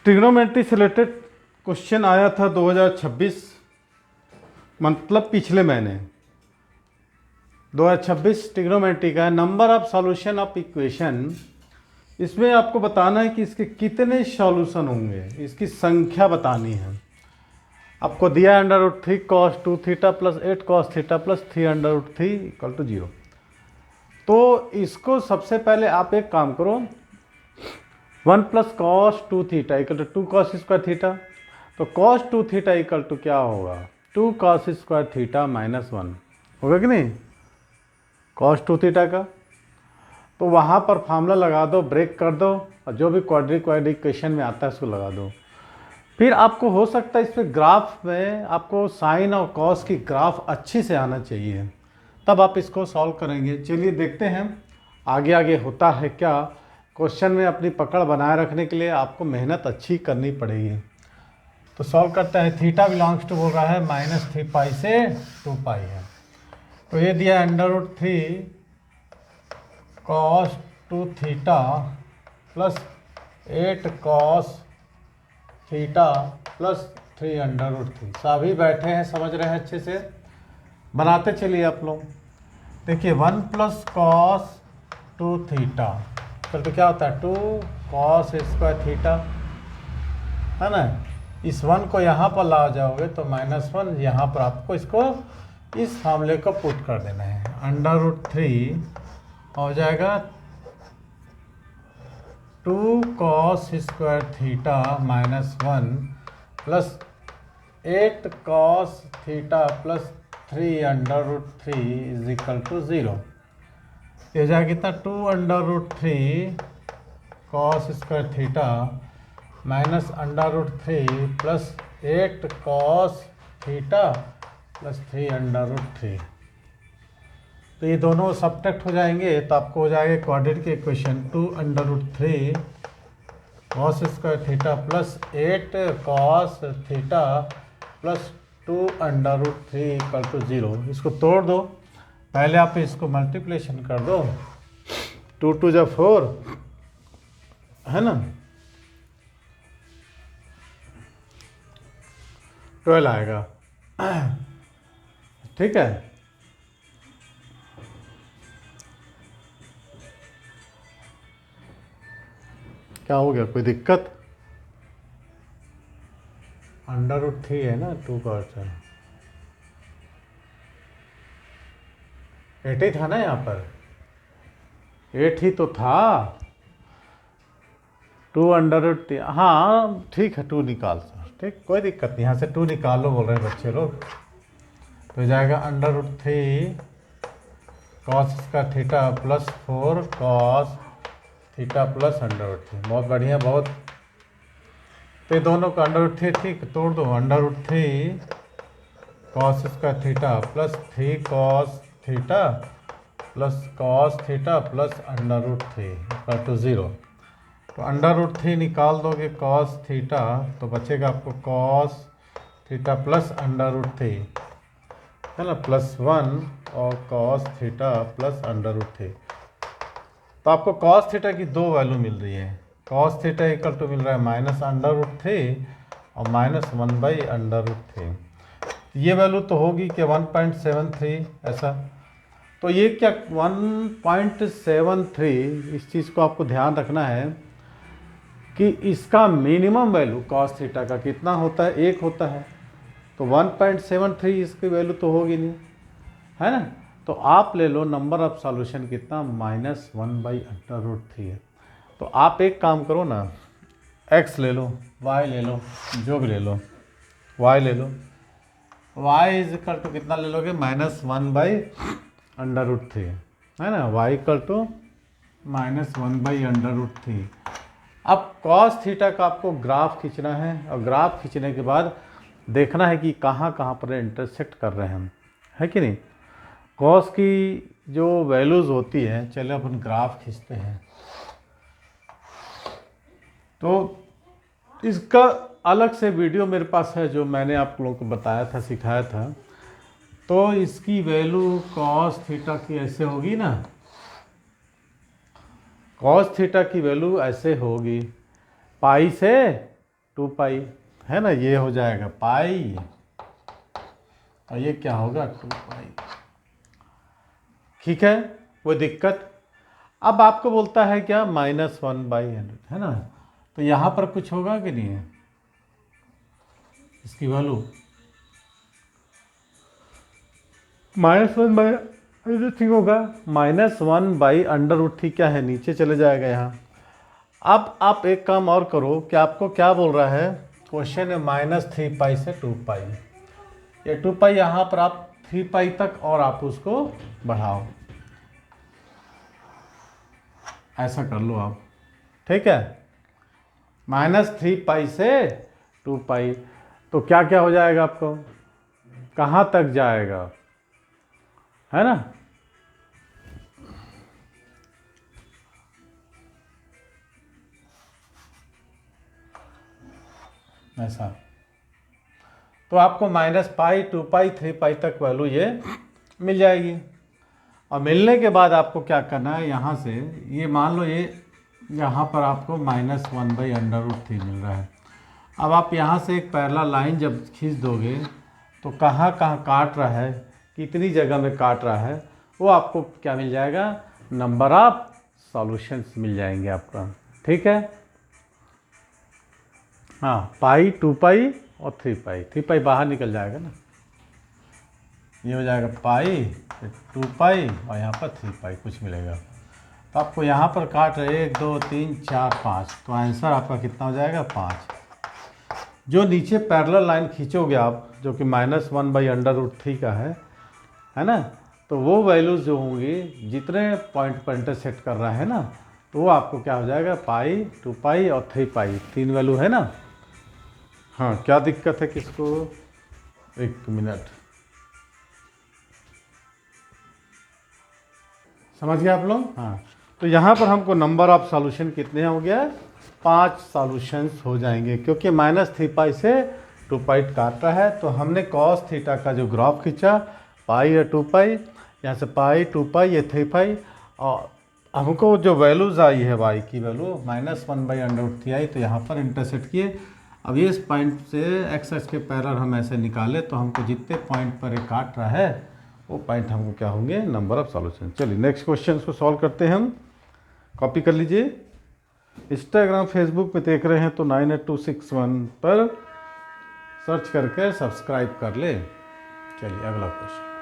Trigonometry से related question आया था 2026, मतलब पिछले महीने 2026 ट्रिग्नोमेट्री का number of solution of equation. इसमें आपको बताना है कि इसके कितने सॉल्यूशन होंगे, इसकी संख्या बतानी है। आपको दिया है √3 cos 2 theta plus 8 cos theta plus 3 √3 equal to 0। तो इसको सबसे पहले आप एक काम करो, 1 plus cos 2 theta equal to 2 cos square theta. तो cos 2 थीटा इक्वल टू क्या होगा, 2 cos स्क्वायर थीटा माइनस 1 होगा कि नहीं, cos 2 थीटा का। तो वहाँ पर फार्मूला लगा दो, ब्रेक कर दो, और जो भी क्वाड्रिक इक्वेशन में आता है उसको लगा दो। फिर आपको हो सकता है इसमें ग्राफ में आपको साइन और कॉस की ग्राफ अच्छी से आना चाहिए, तब आप इसको सॉल्व करेंगे। चलिए देखते हैं आगे आगे होता है क्या। क्वेश्चन में अपनी पकड़ बनाए रखने के लिए आपको मेहनत अच्छी करनी पड़ेगी। तो सॉल्व करते हैं। थीटा बिलोंग्स टू बोल रहा है -3 पाई से 2 पाई है। तो ये दिया √3 cos 2 theta plus 8 cos theta plus 3 √3। सभी बैठे हैं, समझ रहे हैं अच्छे से। बनाते चलिए आप लोग। देखिए 1 प्लस cos 2 थीटा तो क्या होता है 2 cos स्क्वायर थीटा, है ना। इस 1 को यहाँ पर ला जाओगे तो -1, यहाँ पर आपको इसको इस फार्मूले को पुट कर देना है। √3 हो जाएगा 2 cos square theta minus 1 plus 8 cos theta plus 3 √3 is equal to 0। ये हो जाएगा कितना 2 √3 cos square theta minus √3 plus 8 cos theta plus 3 √3। तो ये दोनों सब्ट्रैक्ट हो जाएंगे तो आपको हो जाएगा quadratic equation 2 √3 cos square theta plus 8 cos theta plus 2 √3 equal to 0। इसको तोड़ दो, पहले आप इसको मल्टीप्लिकेशन कर दो। 2 2 जा 4 है ना, 12 आएगा। ठीक है, क्या हो गया, कोई दिक्कत? √3 है ना, 2 का अर्थ 8 ही था ना, यहाँ पर 8 ही तो था। 2 √3, हाँ ठीक है, 2 निकाल सर, ठीक, कोई दिक्कत नहीं, यहाँ से 2 निकालो बोल रहे हैं बच्चे लोग। तो जाएगा √3 cos square theta plus 4 cos theta plus √3। बहुत बढ़िया, बहुत। तो दोनों का √3 ठीक तोड़ दो। √3 cos square theta plus 3 cos theta plus cos theta plus √3 equal to 0। तो √3 निकाल दोगे cos थीटा तो बचेगा आपको cos थीटा प्लस √3, है ना, प्लस 1 और cos थीटा प्लस √3। तो आपको cos थीटा की दो वैल्यू मिल रही है। cos थीटा इक्वल टू मिल रहा है -√3 और -1/√3। ये वैल्यू तो होगी कि 1.73 ऐसा। तो ये क्या 1.73, इस चीज़ को आपको ध्यान रखना है कि इसका मिनिमम वैल्यू cos थीटा का कितना होता है, 1 होता है। तो 1.73 इसकी वैल्यू तो होगी नहीं, है ना। तो आप ले लो नंबर ऑफ सॉल्यूशन कितना, -1/√3 है। तो आप एक काम करो ना, x ले लो, y ले लो, जो भी ले लो, y ले लो, y इज इक्वल टू कितना ले लोगे, -1/√3, है ना, y इक्वल टू -1/√3। अब cos थीटा का आपको ग्राफ खींचना है, और ग्राफ खींचने के बाद देखना है कि कहाँ कहाँ पर इंटरसेक्ट कर रहे हैं हम, है कि नहीं। cos की जो वैल्यूज़ होती हैं, चलिए अपन ग्राफ खींचते हैं। तो इसका अलग से वीडियो मेरे पास है जो मैंने आप लोगों को बताया था, सिखाया था। तो इसकी वैल्यू cos थीटा की ऐसे होगी ना, cos थीटा की वैल्यू ऐसे होगी पाई से 2 पाई, है ना, ये हो जाएगा पाई और ये क्या होगा 2 पाई। ठीक है, कोई दिक्कत। अब आपको बोलता है क्या -1/100, है ना, तो यहाँ पर कुछ होगा कि नहीं है इसकी वैल्यू -1/√3 होगा। -1/√3 क्या है, नीचे चले जाएगा यहाँ। अब आप एक काम और करो कि आपको क्या बोल रहा है क्वेश्चन है -3 पाई से 2 पाई, ये 2 पाई यहाँ पर आप 3 पाई तक और आप उसको बढ़ाओ, ऐसा कर लो आप। ठीक है, -3 पाई से 2 पाई, तो क्या क्या हो जाएगा आपको, कहाँ तक जाएगा, है ना। ऐसा तो आपको -पाई, 2 पाई, 3 पाई तक वैल्यू ये मिल जाएगी। और मिलने के बाद आपको क्या करना है, यहाँ से ये मान लो ये यहाँ पर आपको -1/√3 मिल रहा है। अब आप यहाँ से एक पैरेलल लाइन जब खींच दोगे तो कहाँ कहाँ काट रहा है, कितनी जगह में काट रहा है, वो आपको क्या मिल जाएगा, नंबर ऑफ सॉल्यूशंस मिल जाएंगे आपका। ठीक है, हाँ, पाई, 2 पाई और 3 पाई, 3 पाई बाहर निकल जाएगा ना, ये हो जाएगा पाई, 2 पाई और यहाँ पर 3 पाई कुछ मिलेगा। तो आपको यहाँ पर काट रहे 1 2 3 4 5, तो आंसर आपका कितना हो जाएगा 5। जो नीचे पैरेलल लाइन खींचोगे आप, जो कि -1/√3 का है ना, तो वो वैल्यूज़ जो होंगी जितने पॉइंट पर इंटरसेक्ट कर रहा है ना, तो वो आपको क्या हो जाएगा पाई, 2 पाई और 3 पाई, 3 वैल्यू है ना। हाँ, क्या दिक्कत है किसको, 1 मिनट, समझ गए आप लोग। हाँ, तो यहाँ पर हमको नंबर ऑफ सॉल्यूशन कितने हो गया, 5 सॉल्यूशंस हो जाएंगे, क्योंकि -3 पाई से 2 पाई काट रहा है। तो हमने cos थीटा का जो ग्राफ खींचा, पाई और 2 पाई, यहाँ से पाई, 2 पाई, ये 3 पाई, और हमको जो वैल्यूज़ आई है y की वैल्यू -1/√3 आई, तो यहाँ पर इंटरसेक्ट किए। अब ये इस पॉइंट से x एक्स के पैरेलल हम ऐसे निकाले, तो हमको जितने पॉइंट पर ये काट रहा है वो पॉइंट हमको क्या होंगे, नंबर ऑफ सॉल्यूशन। चलिए नेक्स्ट क्वेश्चन को सॉल्व करते हैं हम, कॉपी कर लीजिए। इंस्टाग्राम फेसबुक में देख रहे हैं तो 98261 पर सर्च करके सब्सक्राइब कर ले। चलिए अगला क्वेश्चन।